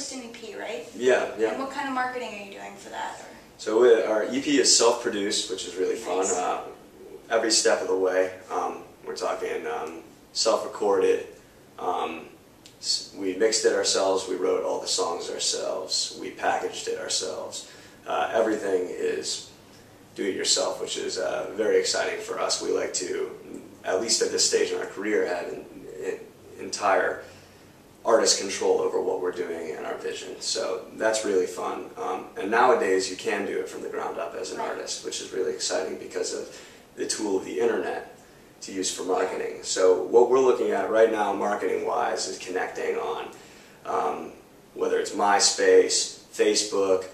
released an EP, right? Yeah, yeah. And what kind of marketing are you doing for that? Or? So our EP is self-produced, which is really fun. Nice. Every step of the way. We're talking self-recorded. We mixed it ourselves. We wrote all the songs ourselves. We packaged it ourselves. Everything is do-it-yourself, which is very exciting for us. We like to, at least at this stage in our career, have an entire artist control over what we're doing and our vision. So that's really fun. And nowadays you can do it from the ground up as an artist, which is really exciting because of the tool of the internet to use for marketing. So what we're looking at right now, marketing-wise, is connecting on whether it's MySpace, Facebook,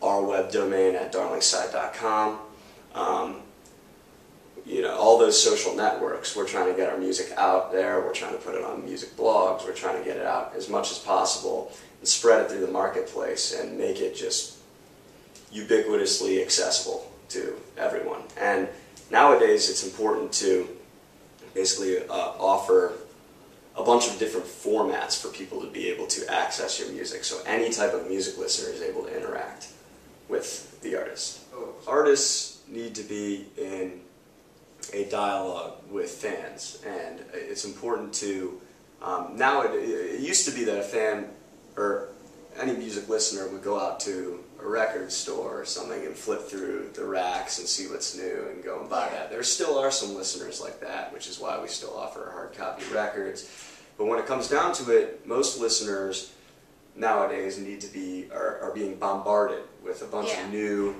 our web domain at darlingside.com, you know, all those social networks. We're trying to get our music out there. We're trying to put it on music blogs. We're trying to get it out as much as possible and spread it through the marketplace and make it just ubiquitously accessible to everyone. And nowadays it's important to basically offer a bunch of different formats for people to be able to access your music. So any type of music listener is able to interact with the artist. Artists need to be in a dialogue with fans, and it's important to, now it used to be that a fan or any music listener would go out to a record store or something and flip through the racks and see what's new and go and buy that. There still are some listeners like that, which is why we still offer hard copy records. But when it comes down to it, most listeners nowadays are being bombarded with a bunch of new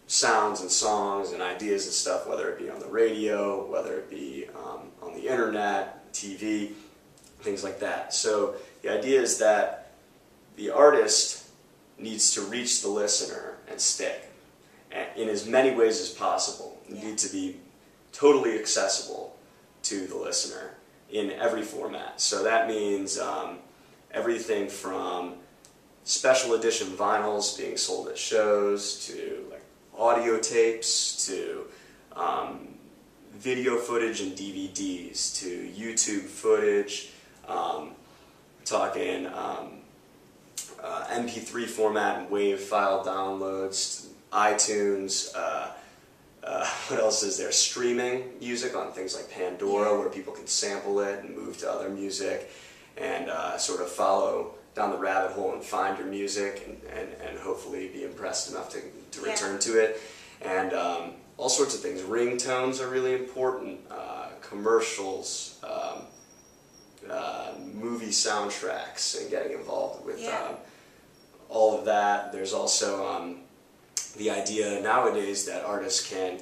sounds and songs and ideas and stuff, whether it be on the radio, whether it be on the internet, TV, things like that. So the idea is that the artist needs to reach the listener and stick in as many ways as possible. You need to be totally accessible to the listener in every format. So that means everything from special edition vinyls being sold at shows to like audio tapes to video footage and DVDs to YouTube footage, talking MP3 format and WAV file downloads, iTunes, what else is there? Streaming music on things like Pandora, where people can sample it and move to other music and sort of follow down the rabbit hole and find your music and hopefully be impressed enough to return to it. And all sorts of things. Ringtones are really important. Commercials, movie soundtracks, and getting involved with all of that. There's also the idea nowadays that artists can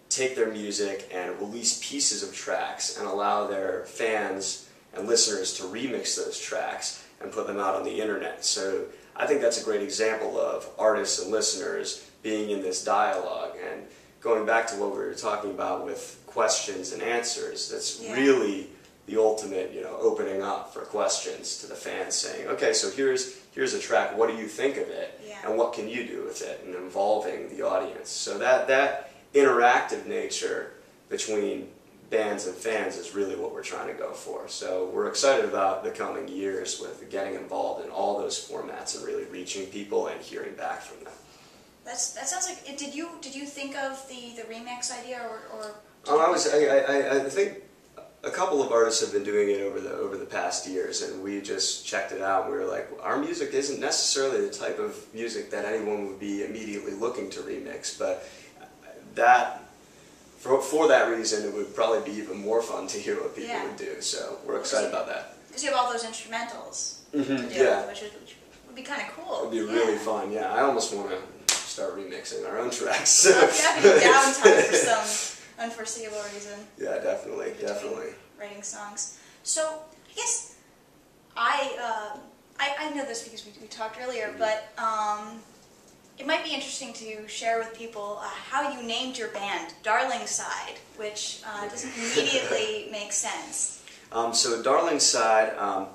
take their music and release pieces of tracks and allow their fans and listeners to remix those tracks and put them out on the internet. So I think that's a great example of artists and listeners being in this dialogue. And going back to what we were talking about with questions and answers, that's really the ultimate, you know, opening up for questions to the fans, saying, okay, so here's a track, what do you think of it? And what can you do with it? And involving the audience. So that interactive nature between bands and fans is really what we're trying to go for. So we're excited about the coming years with getting involved in all those formats and really reaching people and hearing back from them. That sounds like, did you think of the remix idea or I think a couple of artists have been doing it over the past years, and we just checked it out. We were like, our music isn't necessarily the type of music that anyone would be immediately looking to remix, but for that reason, it would probably be even more fun to hear what people would do. So we're excited about that. Because you have all those instrumentals to do, which would be kind of cool. It would be really fun. Yeah, I almost want to start remixing our own tracks. Well, if you have any downtime for some unforeseeable reason. Yeah, definitely. Writing songs. So I guess I know this because we talked earlier, but it might be interesting to share with people how you named your band, Darlingside, which doesn't immediately make sense. So Darlingside,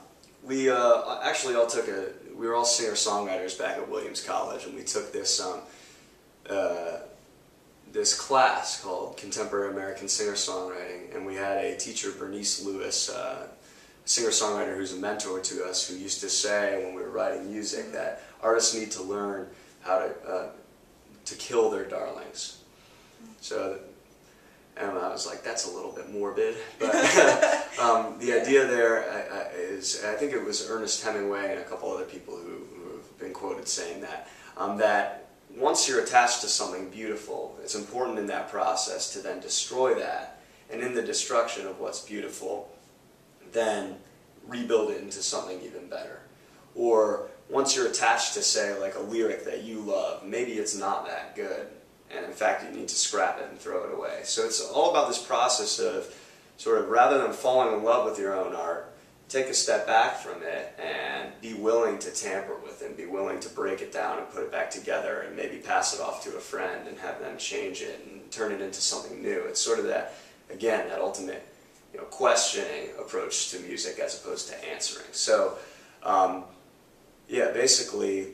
we actually all we were all singer-songwriters back at Williams College, and we took this this class called Contemporary American Singer-Songwriting, and we had a teacher, Bernice Lewis, singer-songwriter who's a mentor to us, who used to say when we were writing music that artists need to learn how to kill their darlings. So, and I was like, that's a little bit morbid, but the idea there is, I think it was Ernest Hemingway and a couple other people who have been quoted saying that, that once you're attached to something beautiful, it's important in that process to then destroy that, and in the destruction of what's beautiful, then rebuild it into something even better. Or once you're attached to, say, like a lyric that you love, maybe it's not that good, and in fact you need to scrap it and throw it away. So it's all about this process of sort of, rather than falling in love with your own art, take a step back from it and be willing to tamper with it, and be willing to break it down and put it back together, and maybe pass it off to a friend and have them change it and turn it into something new. It's sort of that, again, that ultimate, questioning approach to music as opposed to answering. So, yeah, basically,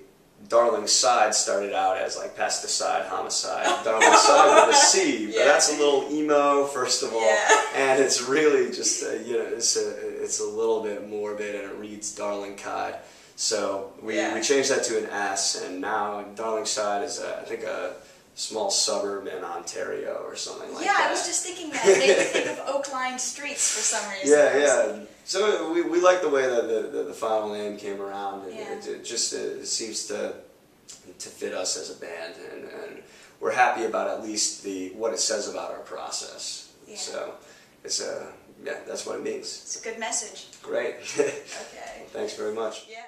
Darlingside started out as like pesticide, homicide, Darlingside with a C, but that's a little emo, first of all, and it's really just, it's a little bit morbid, and it reads Darlingcide. So we changed that to an S, and now Darlingside is, I think, a small suburb in Ontario or something like that. Yeah, I was just thinking that. It made me think of oak-lined streets for some reason. Yeah. So we like the way that the final name came around, and it just seems to fit us as a band, and we're happy about at least what it says about our process. Yeah. So it's that's what it means. It's a good message. Great. Okay. Thanks very much. Yeah.